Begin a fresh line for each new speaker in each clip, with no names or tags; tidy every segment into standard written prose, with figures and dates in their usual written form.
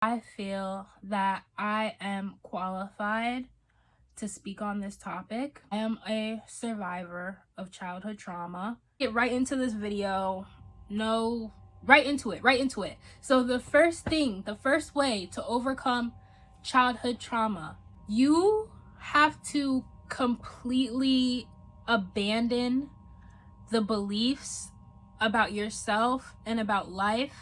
I feel that I am qualified to speak on this topic. I am a survivor of childhood trauma. Get right into this video. No, right into it. So the first way to overcome childhood trauma, you have to completely abandon the beliefs about yourself and about life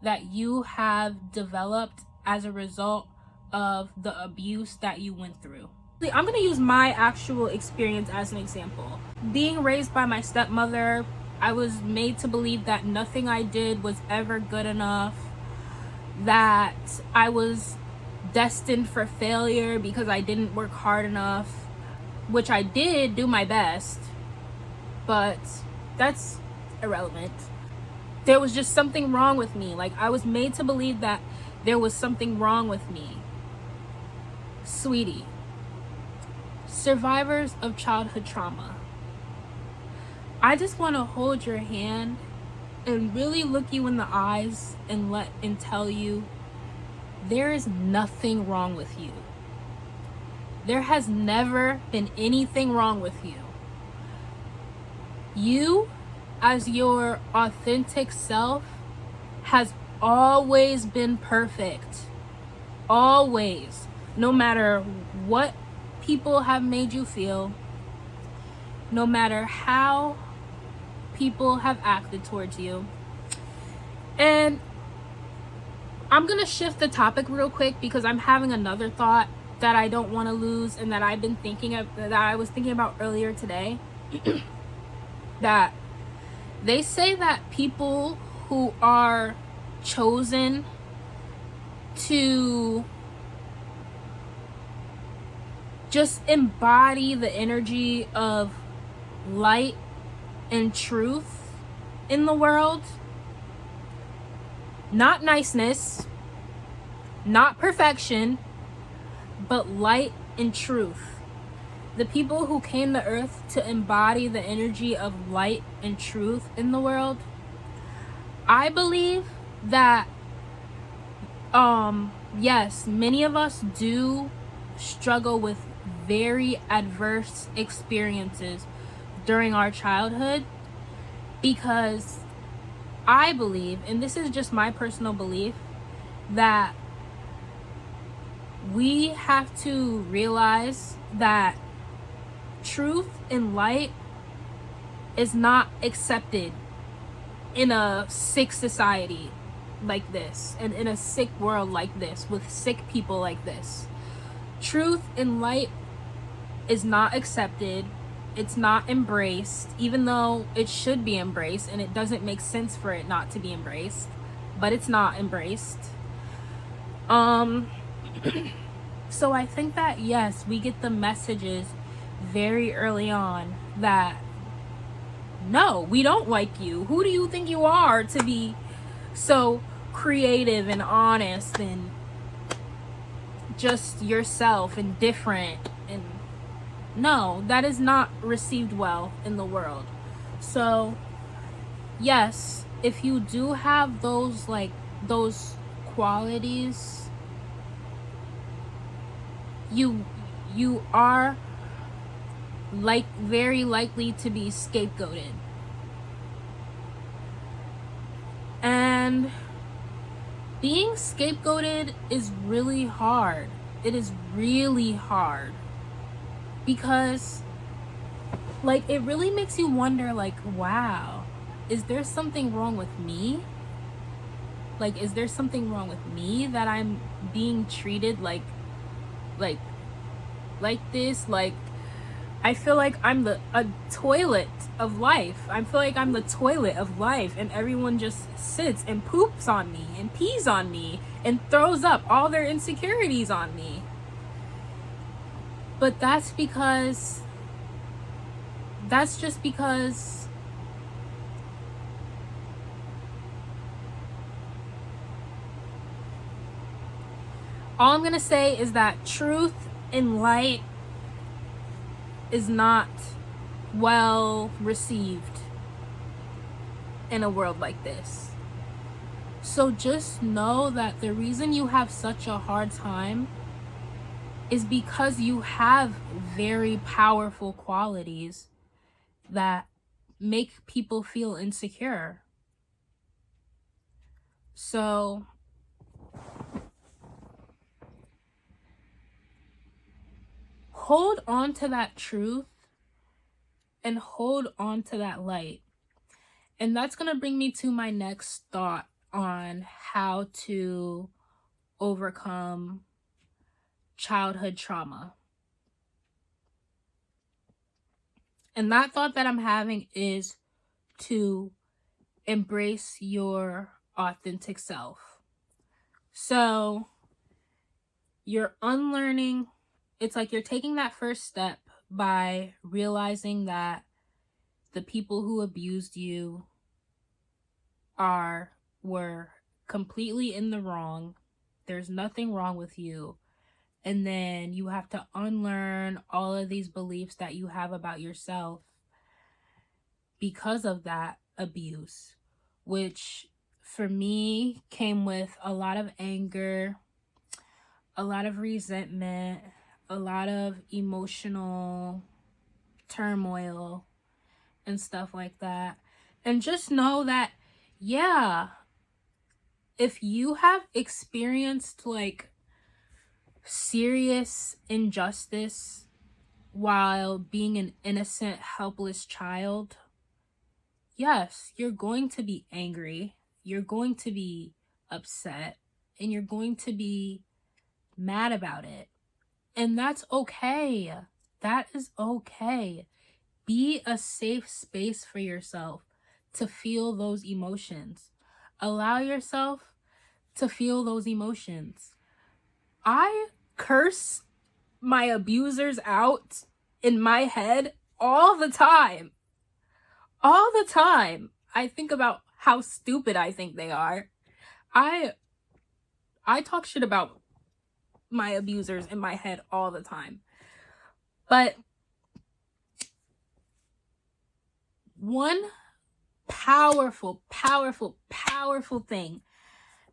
that you have developed as a result of the abuse that you went through. I'm going to use my actual experience as an example. Being raised by my stepmother, I was made to believe that nothing I did was ever good enough, that I was destined for failure because I didn't work hard enough, which I did do my best, but that's irrelevant. There was just something wrong with me. Like, I was made to believe that there was something wrong with me. Sweetie, survivors of childhood trauma, I just want to hold your hand and really look you in the eyes and tell you there is nothing wrong with you. There has never been anything wrong with you. You, as your authentic self, has always been perfect. Always. No matter what people have made you feel, no matter how people have acted towards you. And I'm gonna shift the topic real quick because I'm having another thought that I don't want to lose and that I was thinking about earlier today. That they say that people who are chosen to just embody the energy of light and truth in the world, not niceness, not perfection, but light and truth. The people who came to earth to embody the energy of light and truth in the world, I believe that yes, many of us do struggle with very adverse experiences during our childhood, because I believe, and this is just my personal belief, that we have to realize that truth and light is not accepted in a sick society like this, and in a sick world like this, with sick people like this. Truth and light is not accepted. It's not embraced, even though it should be embraced, and it doesn't make sense for it not to be embraced, but it's not embraced. So I think that, yes, we get the messages very early on that, no, we don't like you. Who do you think you are to be so creative and honest and just yourself and different? And no, that is not received well in the world. So yes, if you do have those qualities, you are very likely to be scapegoated. And being scapegoated is really hard. It is really hard, because it really makes you wonder, wow, is there something wrong with me? Is there something wrong with me that I'm being treated like this? I feel like I'm a toilet of life. I feel like I'm the toilet of life, and everyone just sits and poops on me and pees on me and throws up all their insecurities on me. But that's just because all I'm gonna say is that truth and light is not well received in a world like this. So just know that the reason you have such a hard time is because you have very powerful qualities that make people feel insecure. So hold on to that truth and hold on to that light. And that's going to bring me to my next thought on how to overcome childhood trauma. And that thought that I'm having is to embrace your authentic self. So you're unlearning, it's like you're taking that first step by realizing that the people who abused you were completely in the wrong. There's nothing wrong with you. And then you have to unlearn all of these beliefs that you have about yourself because of that abuse, which for me came with a lot of anger, a lot of resentment, a lot of emotional turmoil and stuff like that. And just know that, yeah, if you have experienced like serious injustice while being an innocent, helpless child, yes, you're going to be angry, you're going to be upset, and you're going to be mad about it. And that's okay. That is okay. Be a safe space for yourself to feel those emotions. Allow yourself to feel those emotions. I curse my abusers out in my head all the time. All the time. I think about how stupid I think they are. I talk shit about my abusers in my head all the time. But one powerful thing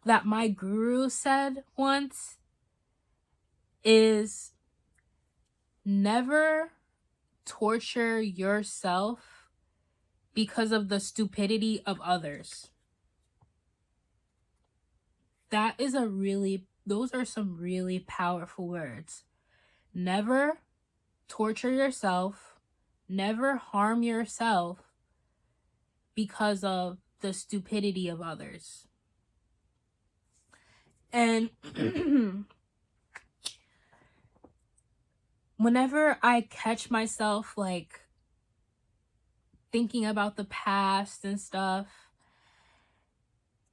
that my guru said once is never torture yourself because of the stupidity of others. Those are some really powerful words. Never torture yourself, never harm yourself because of the stupidity of others. And whenever I catch myself like thinking about the past and stuff,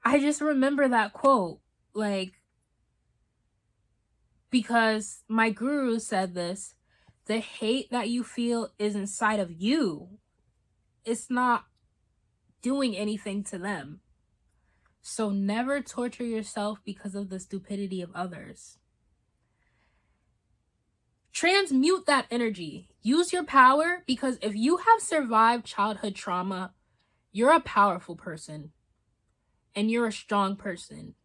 I just remember that quote, like, because my guru said this, the hate that you feel is inside of you. It's not doing anything to them. So never torture yourself because of the stupidity of others. Transmute that energy. Use your power, because if you have survived childhood trauma, you're a powerful person and you're a strong person.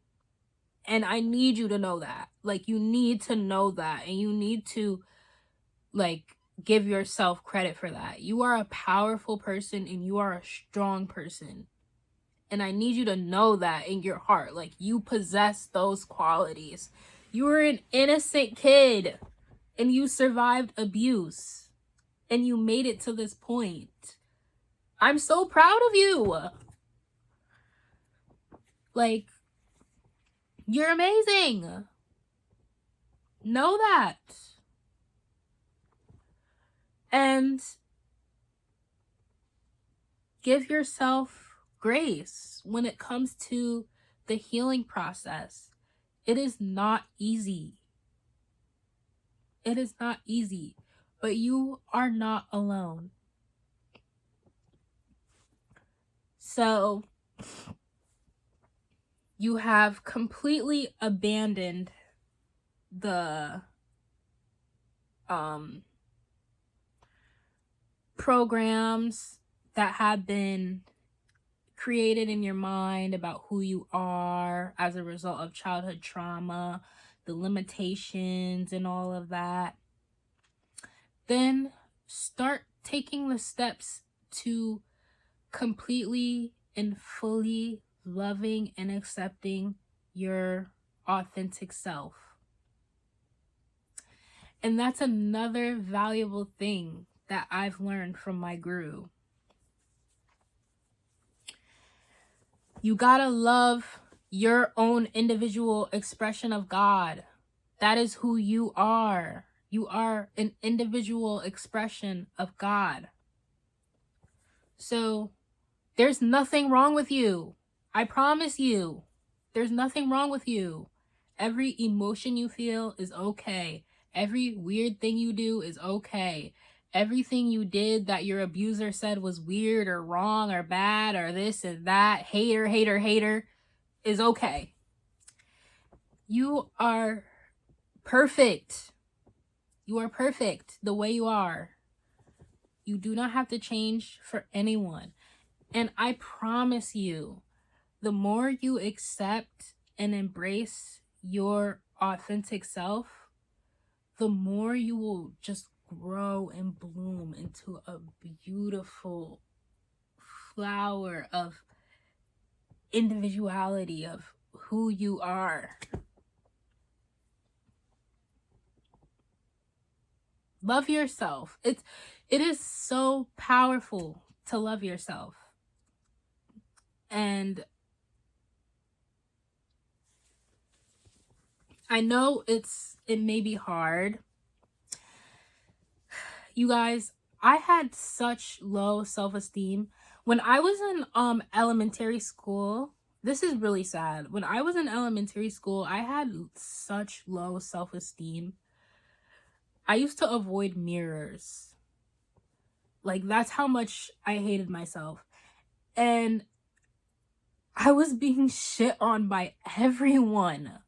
And I need you to know that. Like, you need to know that, and you need to like give yourself credit for that. You are a powerful person and you are a strong person. And I need you to know that in your heart. Like, you possess those qualities. You were an innocent kid and you survived abuse and you made it to this point. I'm so proud of you. Like, you're amazing. Know that. And give yourself grace when it comes to the healing process. It is not easy. It is not easy, but you are not alone. So you have completely abandoned the programs that have been created in your mind about who you are as a result of childhood trauma, the limitations and all of that, then start taking the steps to completely and fully loving and accepting your authentic self. And that's another valuable thing that I've learned from my guru. You gotta love your own individual expression of God. That is who you are. You are an individual expression of God. So there's nothing wrong with you. I promise you, there's nothing wrong with you. Every emotion you feel is okay. Every weird thing you do is okay. Everything you did that your abuser said was weird or wrong or bad or this and that, hater, is okay. You are perfect. You are perfect the way you are. You do not have to change for anyone. And I promise you, the more you accept and embrace your authentic self, the more you will just grow and bloom into a beautiful flower of individuality, of who you are. Love yourself. It is so powerful to love yourself. And I know it may be hard. You guys, I had such low self-esteem. When I was in elementary school, this is really sad. When I was in elementary school, I had such low self-esteem. I used to avoid mirrors. Like, that's how much I hated myself. And I was being shit on by everyone.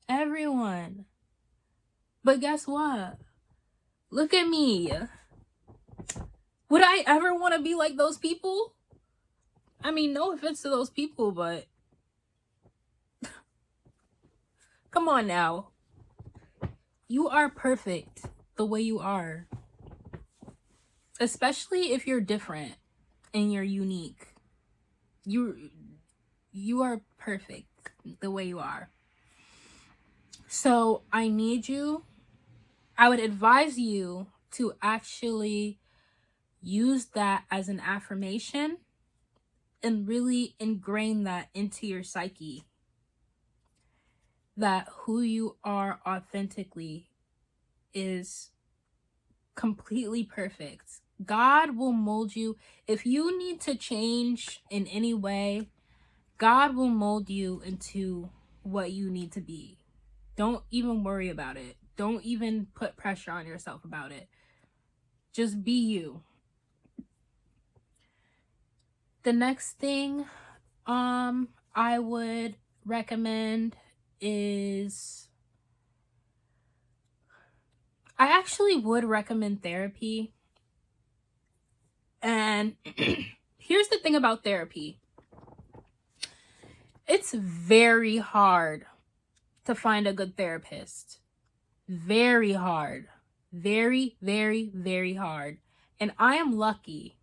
Everyone. But guess what? Look at me. Would I ever want to be like those people? I mean, no offense to those people, but come on now. You are perfect the way you are. Especially if you're different and you're unique. You are perfect the way you are. So I would advise you to actually use that as an affirmation and really ingrain that into your psyche. That who you are authentically is completely perfect. God will mold you. If you need to change in any way, God will mold you into what you need to be. Don't even worry about it. Don't even put pressure on yourself about it. Just be you. The next thing I would recommend is, I actually would recommend therapy. And here's the thing about therapy. It's very hard to find a good therapist. Very hard. Very, very, very hard. And I am lucky.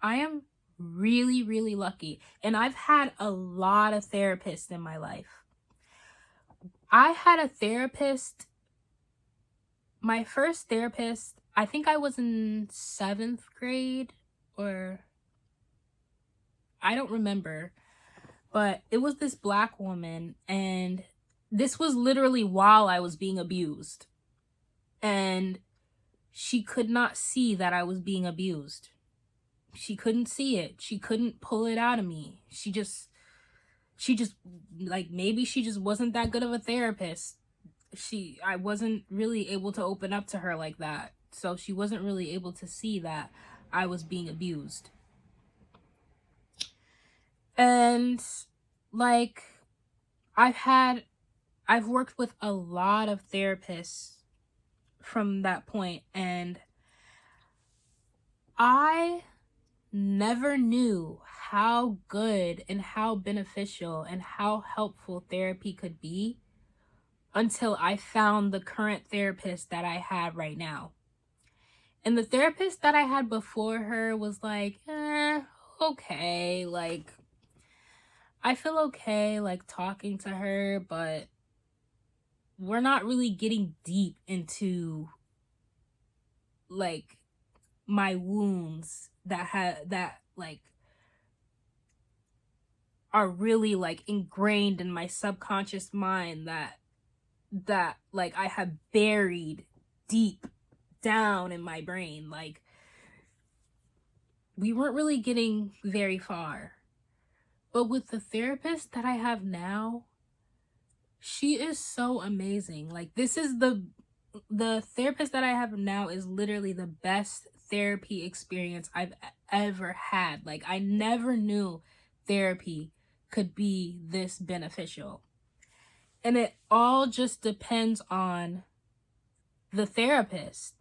I am really, really lucky. And I've had a lot of therapists in my life. I had a therapist, my first therapist, I think I was in 7th grade, or I don't remember, but it was this Black woman, and this was literally while I was being abused. And she could not see that I was being abused. She couldn't see it. She couldn't pull it out of me. She just, like, maybe she just wasn't that good of a therapist. I wasn't really able to open up to her like that. So she wasn't really able to see that I was being abused. And, like, I've worked with a lot of therapists from that point, and I never knew how good and how beneficial and how helpful therapy could be until I found the current therapist that I have right now. And the therapist that I had before her was like, okay, like, I feel okay, like, talking to her, but we're not really getting deep into, like, my wounds that like are really like ingrained in my subconscious mind that like I have buried deep down in my brain. Like, we weren't really getting very far. But with the therapist that I have now, she is so amazing. Like, this is the therapist that I have now is literally the best therapy experience I've ever had. Like, I never knew therapy could be this beneficial. And it all just depends on the therapist.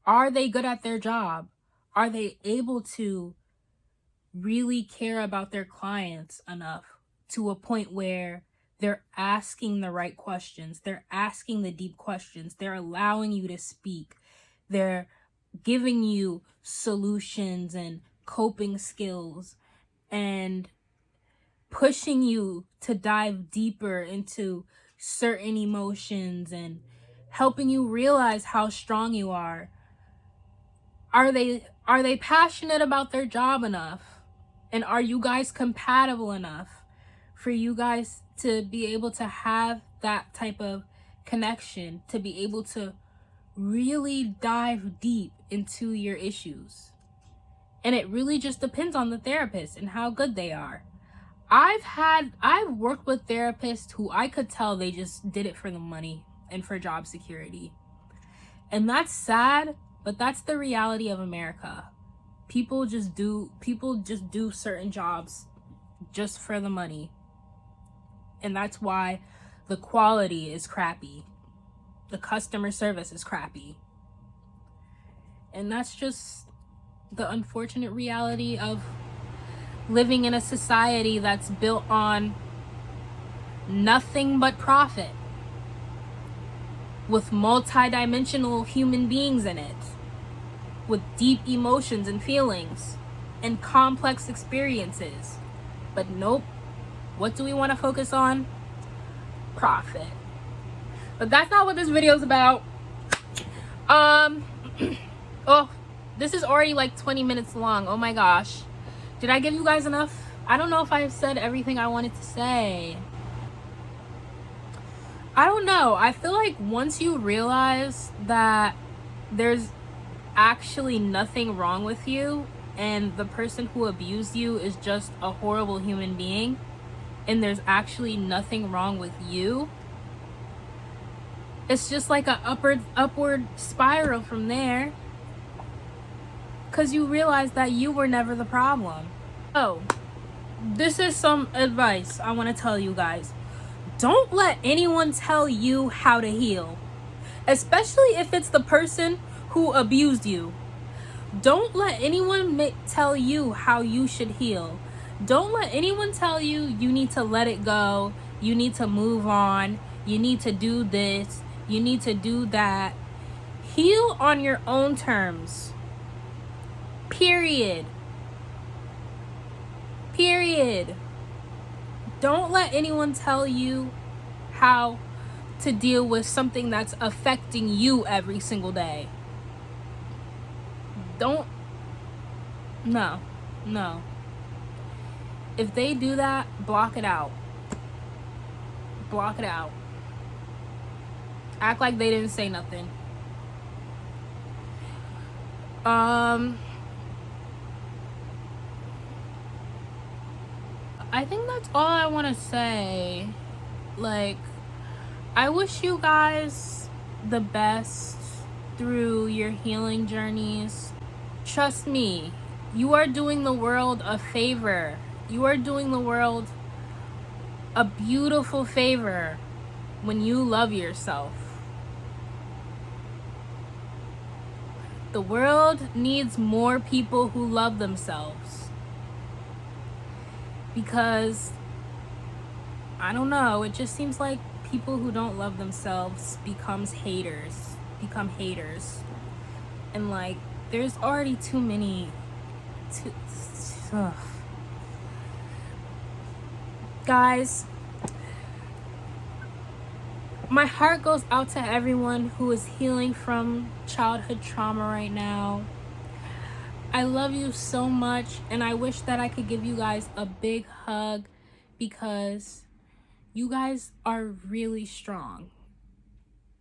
Are they good at their job? Are they able to really care about their clients enough to a point where they're asking the right questions, they're asking the deep questions, they're allowing you to speak, they're giving you solutions and coping skills and pushing you to dive deeper into certain emotions and helping you realize how strong you are? Are they passionate about their job enough? And are you guys compatible enough for you guys to be able to have that type of connection, to be able to really dive deep into your issues? And it really just depends on the therapist and how good they are. I've worked with therapists who I could tell they just did it for the money and for job security. And that's sad, but that's the reality of America. People just do certain jobs just for the money. And that's why the quality is crappy. The customer service is crappy. And that's just the unfortunate reality of living in a society that's built on nothing but profit, with multi-dimensional human beings in it, with deep emotions and feelings and complex experiences. But nope, what do we want to focus on? Profit. But that's not what this video is about. Oh, this is already like 20 minutes long. Oh my gosh. Did I give you guys enough? I don't know if I've said everything I wanted to say. I don't know. I feel like once you realize that there's actually nothing wrong with you and the person who abused you is just a horrible human being and there's actually nothing wrong with you, it's just like an upward spiral from there, because you realize that you were never the problem. Oh, this is some advice I want to tell you guys. Don't let anyone tell you how to heal, especially if it's the person who abused you. Don't let anyone tell you how you should heal. Don't let anyone tell you you need to let it go, you need to move on, you need to do this, you need to do that. Heal on your own terms. Period. Don't let anyone tell you how to deal with something that's affecting you every single day. No. If they do that, block it out. Act like they didn't say nothing. I think that's all I want to say. Like, I wish you guys the best through your healing journeys. Trust me, you are doing the world a favor. You are doing the world a beautiful favor when you love yourself. The world needs more people who love themselves. Because, I don't know, it just seems like people who don't love themselves become haters. And like, there's already too many. Guys, my heart goes out to everyone who is healing from childhood trauma right now. I love you so much, and I wish that I could give you guys a big hug because you guys are really strong.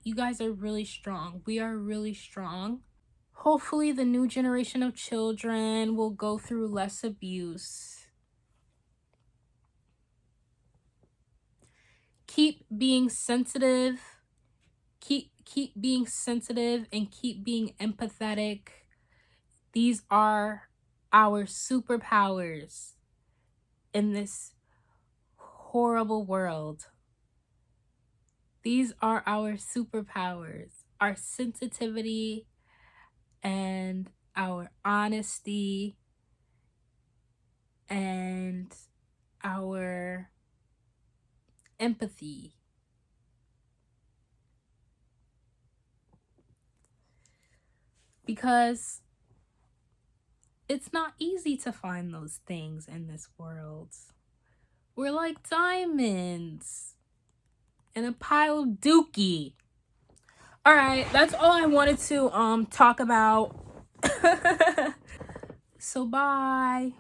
You guys are really strong. We are really strong. Hopefully the new generation of children will go through less abuse. Keep being sensitive. Keep being sensitive and keep being empathetic. These are our superpowers in this horrible world. These are our superpowers. Our sensitivity and our honesty and our empathy. Because it's not easy to find those things in this world. We're like diamonds in a pile of dookie. All right, that's all I wanted to talk about. So bye.